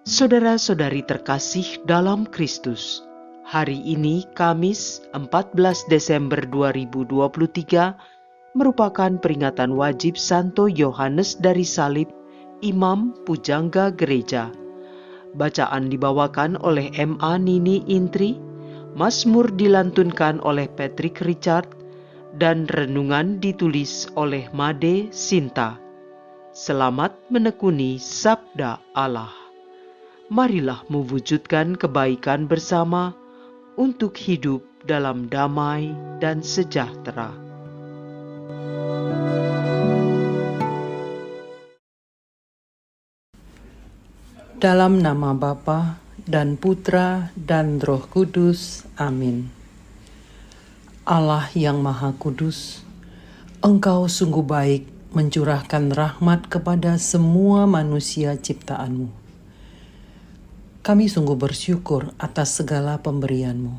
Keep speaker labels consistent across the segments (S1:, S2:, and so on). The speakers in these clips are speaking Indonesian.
S1: Saudara-saudari terkasih dalam Kristus, hari ini Kamis 14 Desember 2023 merupakan peringatan wajib Santo Yohanes dari Salib, Imam Pujangga Gereja. Bacaan dibawakan oleh M.A. Nini Intri, Mazmur dilantunkan oleh Patrick Richard, dan renungan ditulis oleh Made Sinta. Selamat menekuni Sabda Allah. Marilah mewujudkan kebaikan bersama untuk hidup dalam damai dan sejahtera.
S2: Dalam nama Bapa dan Putra dan Roh Kudus. Amin. Allah yang Maha Kudus, Engkau sungguh baik mencurahkan rahmat kepada semua manusia ciptaan-Mu. Kami sungguh bersyukur atas segala pemberian-Mu.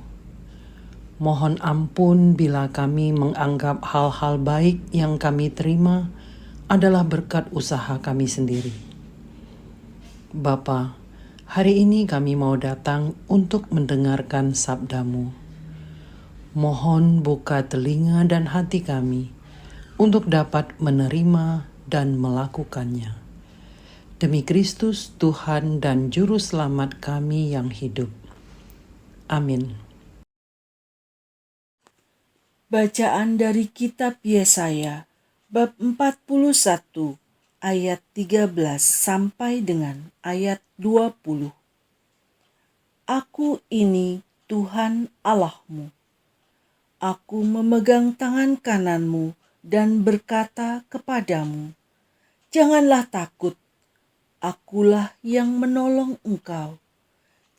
S2: Mohon ampun bila kami menganggap hal-hal baik yang kami terima adalah berkat usaha kami sendiri. Bapa, hari ini kami mau datang untuk mendengarkan sabda-Mu. Mohon buka telinga dan hati kami untuk dapat menerima dan melakukannya. Demi Kristus, Tuhan dan Juru Selamat kami yang hidup. Amin.
S3: Bacaan dari Kitab Yesaya, bab 41, ayat 13 sampai dengan ayat 20. Aku ini Tuhan Allahmu. Aku memegang tangan kananmu dan berkata kepadamu, janganlah takut. Akulah yang menolong engkau.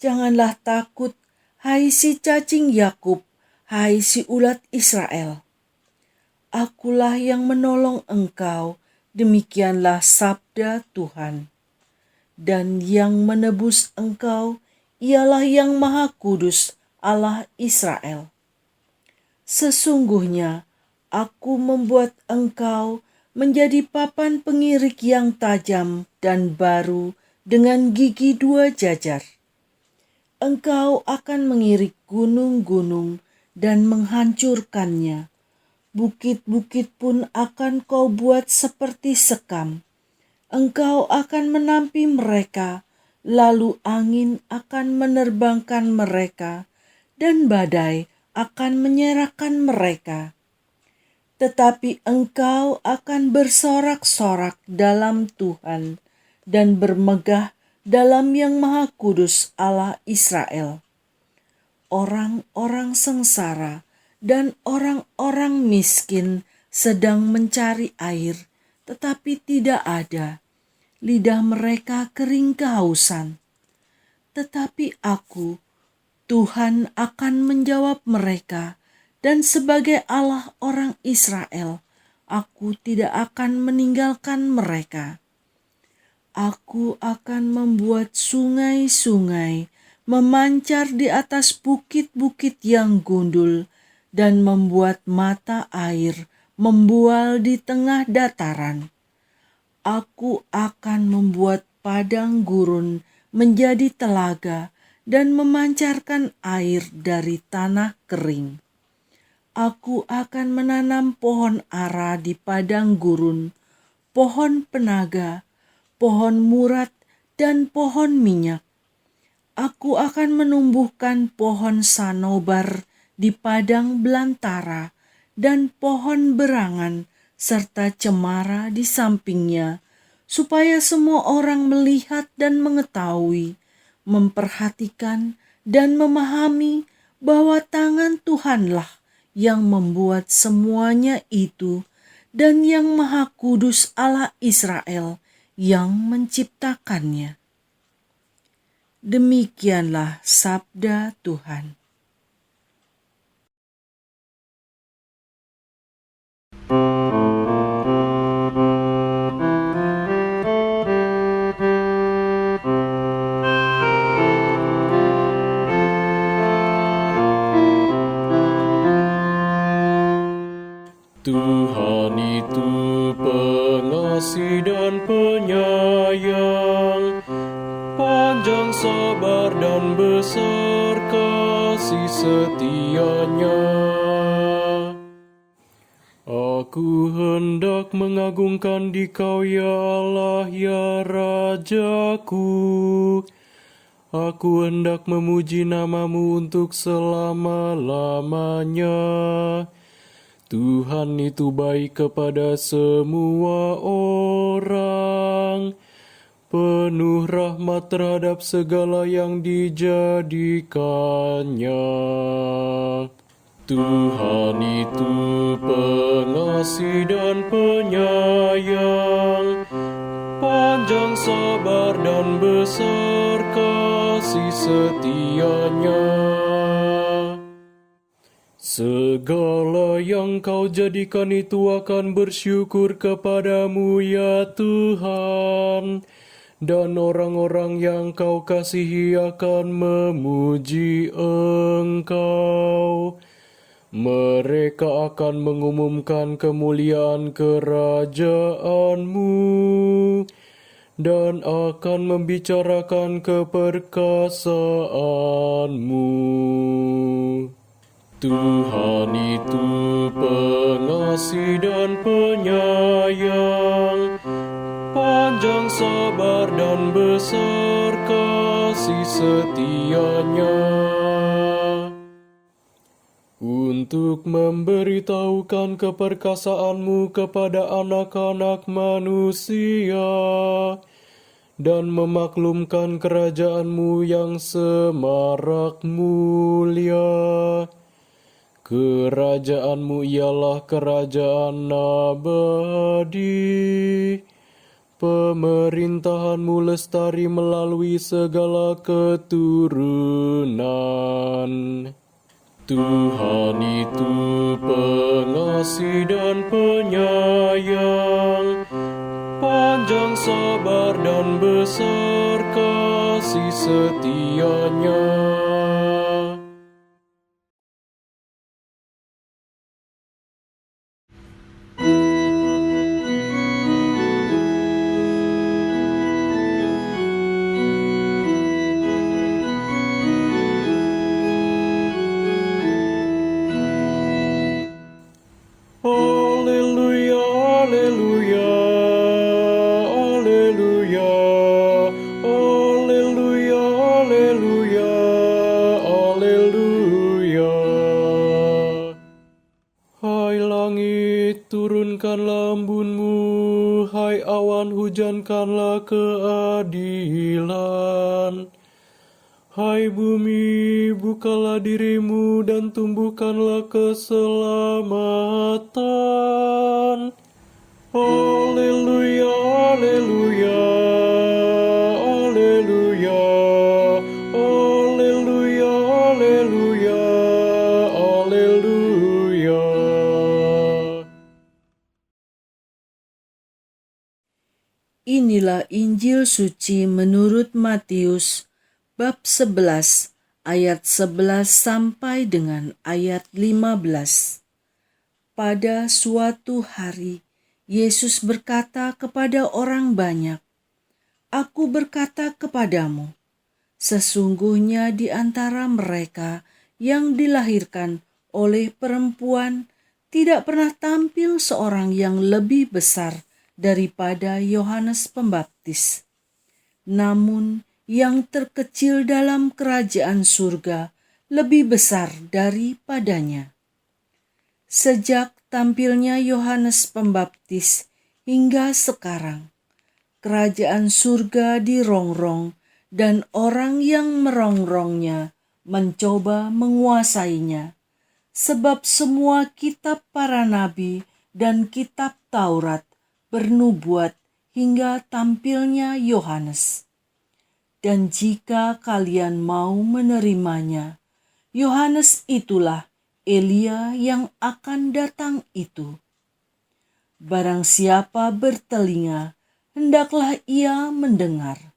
S3: Janganlah takut, hai si cacing Yakub, hai si ulat Israel. Akulah yang menolong engkau, demikianlah sabda Tuhan. Dan yang menebus engkau, ialah yang Maha Kudus, Allah Israel. Sesungguhnya, aku membuat engkau menjadi papan pengirik yang tajam dan baru dengan gigi dua jajar. Engkau akan mengirik gunung-gunung dan menghancurkannya. Bukit-bukit pun akan kau buat seperti sekam. Engkau akan menampi mereka, lalu angin akan menerbangkan mereka, dan badai akan menyerahkan mereka. Tetapi engkau akan bersorak-sorak dalam Tuhan dan bermegah dalam Yang Maha Kudus Allah Israel. Orang-orang sengsara dan orang-orang miskin sedang mencari air, tetapi tidak ada. Lidah mereka kering kehausan. Tetapi aku, Tuhan, akan menjawab mereka, dan sebagai Allah orang Israel, aku tidak akan meninggalkan mereka. Aku akan membuat sungai-sungai memancar di atas bukit-bukit yang gundul dan membuat mata air membual di tengah dataran. Aku akan membuat padang gurun menjadi telaga dan memancarkan air dari tanah kering. Aku akan menanam pohon ara di padang gurun, pohon penaga, pohon murat, dan pohon minyak. Aku akan menumbuhkan pohon sanobar di padang belantara dan pohon berangan serta cemara di sampingnya, supaya semua orang melihat dan mengetahui, memperhatikan dan memahami bahwa tangan Tuhanlah yang membuat semuanya itu, dan Yang Maha Kudus Allah Israel yang menciptakannya. Demikianlah sabda Tuhan.
S4: Tuhan itu pengasih dan penyayang, panjang sabar dan besar kasih setianya. Aku hendak mengagungkan Dikau ya Allah ya Rajaku. Aku hendak memuji nama-Mu untuk selama-lamanya. Tuhan itu baik kepada semua orang, penuh rahmat terhadap segala yang dijadikannya. Tuhan itu pengasih dan penyayang, panjang sabar dan besar kasih setianya. Segala yang Kau jadikan itu akan bersyukur kepadamu ya Tuhan, dan orang-orang yang Kau kasihi akan memuji Engkau. Mereka akan mengumumkan kemuliaan kerajaan-Mu dan akan membicarakan keperkasaan-Mu. Tuhan itu pengasih dan penyayang, panjang sabar dan besar kasih setianya, untuk memberitahukan keperkasaan-Mu kepada anak-anak manusia dan memaklumkan kerajaan-Mu yang semarak mulia. Kerajaan-Mu ialah kerajaan abadi. Pemerintahan-Mu lestari melalui segala keturunan. Tuhan itu pengasih dan penyayang, panjang sabar dan besar kasih setianya. Turunkanlah embun-Mu, hai awan hujankanlah keadilan. Hai bumi, bukalah diri-Mu dan tumbuhkanlah keselamatan. Haleluya, haleluya, haleluya, haleluya, haleluya, haleluya.
S3: Inilah Injil suci menurut Matius bab 11 ayat 11 sampai dengan ayat 15. Pada suatu hari Yesus berkata kepada orang banyak, "Aku berkata kepadamu, sesungguhnya di antara mereka yang dilahirkan oleh perempuan tidak pernah tampil seorang yang lebih besar daripada Yohanes Pembaptis. Namun yang terkecil dalam kerajaan surga lebih besar daripadanya. Sejak tampilnya Yohanes Pembaptis hingga sekarang, kerajaan surga dirongrong dan orang yang merongrongnya mencoba menguasainya, sebab semua kitab para nabi dan kitab Taurat bernubuat hingga tampilnya Yohanes. Dan jika kalian mau menerimanya, Yohanes itulah Elia yang akan datang itu. Barang siapa bertelinga, hendaklah ia mendengar."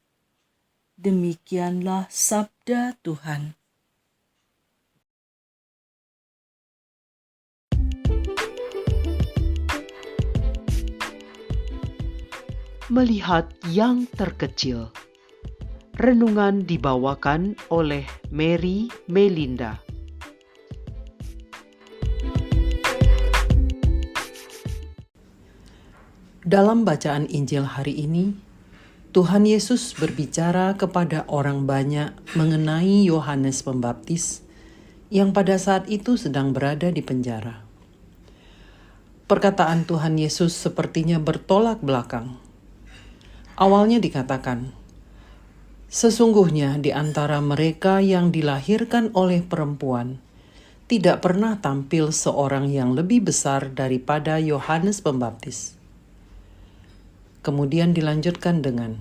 S3: Demikianlah sabda Tuhan.
S1: Melihat yang terkecil. Renungan dibawakan oleh Mary Melinda.
S2: Dalam bacaan Injil hari ini, Tuhan Yesus berbicara kepada orang banyak mengenai Yohanes Pembaptis yang pada saat itu sedang berada di penjara. Perkataan Tuhan Yesus sepertinya bertolak belakang. Awalnya dikatakan, "Sesungguhnya di antara mereka yang dilahirkan oleh perempuan, tidak pernah tampil seorang yang lebih besar daripada Yohanes Pembaptis." Kemudian dilanjutkan dengan,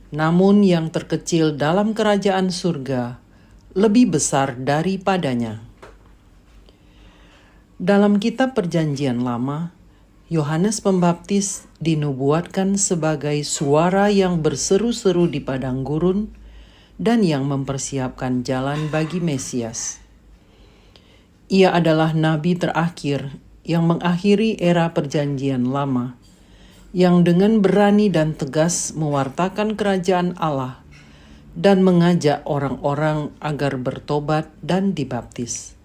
S2: "Namun yang terkecil dalam kerajaan surga lebih besar daripadanya." Dalam kitab Perjanjian Lama, Yohanes Pembaptis dinubuatkan sebagai suara yang berseru-seru di padang gurun dan yang mempersiapkan jalan bagi Mesias. Ia adalah nabi terakhir yang mengakhiri era Perjanjian Lama, yang dengan berani dan tegas mewartakan kerajaan Allah dan mengajak orang-orang agar bertobat dan dibaptis.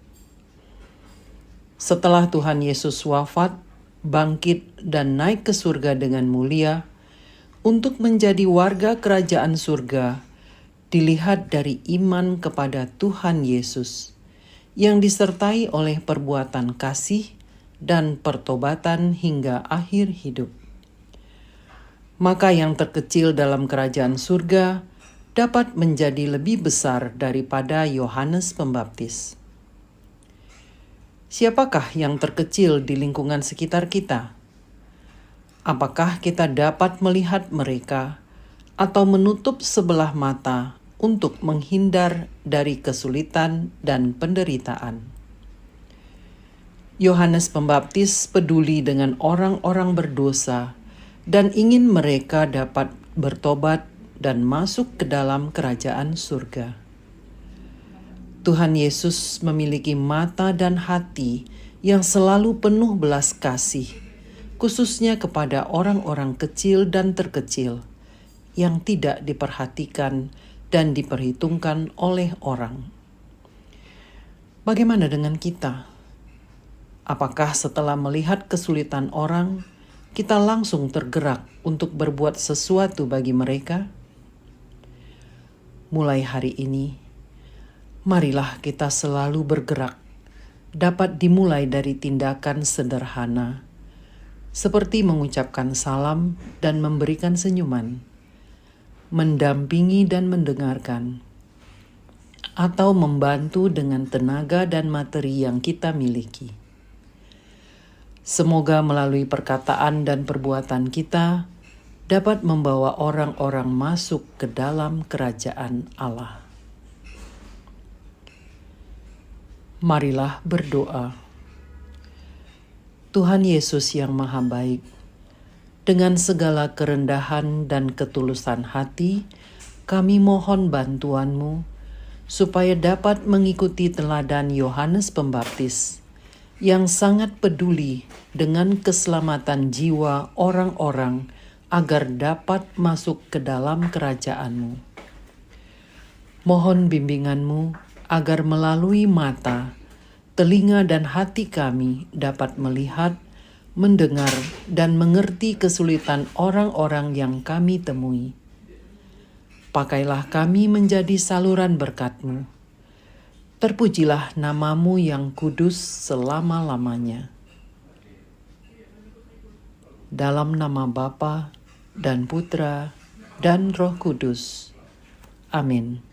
S2: Setelah Tuhan Yesus wafat, bangkit, dan naik ke surga dengan mulia, untuk menjadi warga kerajaan surga, dilihat dari iman kepada Tuhan Yesus, yang disertai oleh perbuatan kasih dan pertobatan hingga akhir hidup. Maka yang terkecil dalam kerajaan surga dapat menjadi lebih besar daripada Yohanes Pembaptis. Siapakah yang terkecil di lingkungan sekitar kita? Apakah kita dapat melihat mereka atau menutup sebelah mata untuk menghindar dari kesulitan dan penderitaan? Yohanes Pembaptis peduli dengan orang-orang berdosa dan ingin mereka dapat bertobat dan masuk ke dalam kerajaan surga. Tuhan Yesus memiliki mata dan hati yang selalu penuh belas kasih, khususnya kepada orang-orang kecil dan terkecil yang tidak diperhatikan dan diperhitungkan oleh orang. Bagaimana dengan kita? Apakah setelah melihat kesulitan orang, kita langsung tergerak untuk berbuat sesuatu bagi mereka? Mulai hari ini, marilah kita selalu bergerak, dapat dimulai dari tindakan sederhana, seperti mengucapkan salam dan memberikan senyuman, mendampingi dan mendengarkan, atau membantu dengan tenaga dan materi yang kita miliki. Semoga melalui perkataan dan perbuatan kita dapat membawa orang-orang masuk ke dalam kerajaan Allah. Marilah berdoa. Tuhan Yesus yang Maha Baik, dengan segala kerendahan dan ketulusan hati, kami mohon bantuan-Mu supaya dapat mengikuti teladan Yohanes Pembaptis yang sangat peduli dengan keselamatan jiwa orang-orang agar dapat masuk ke dalam kerajaan-Mu. Mohon bimbingan-Mu agar melalui mata, telinga dan hati kami dapat melihat, mendengar, dan mengerti kesulitan orang-orang yang kami temui. Pakailah kami menjadi saluran berkat-Mu. Terpujilah nama-Mu yang kudus selama-lamanya. Dalam nama Bapa dan Putra dan Roh Kudus. Amin.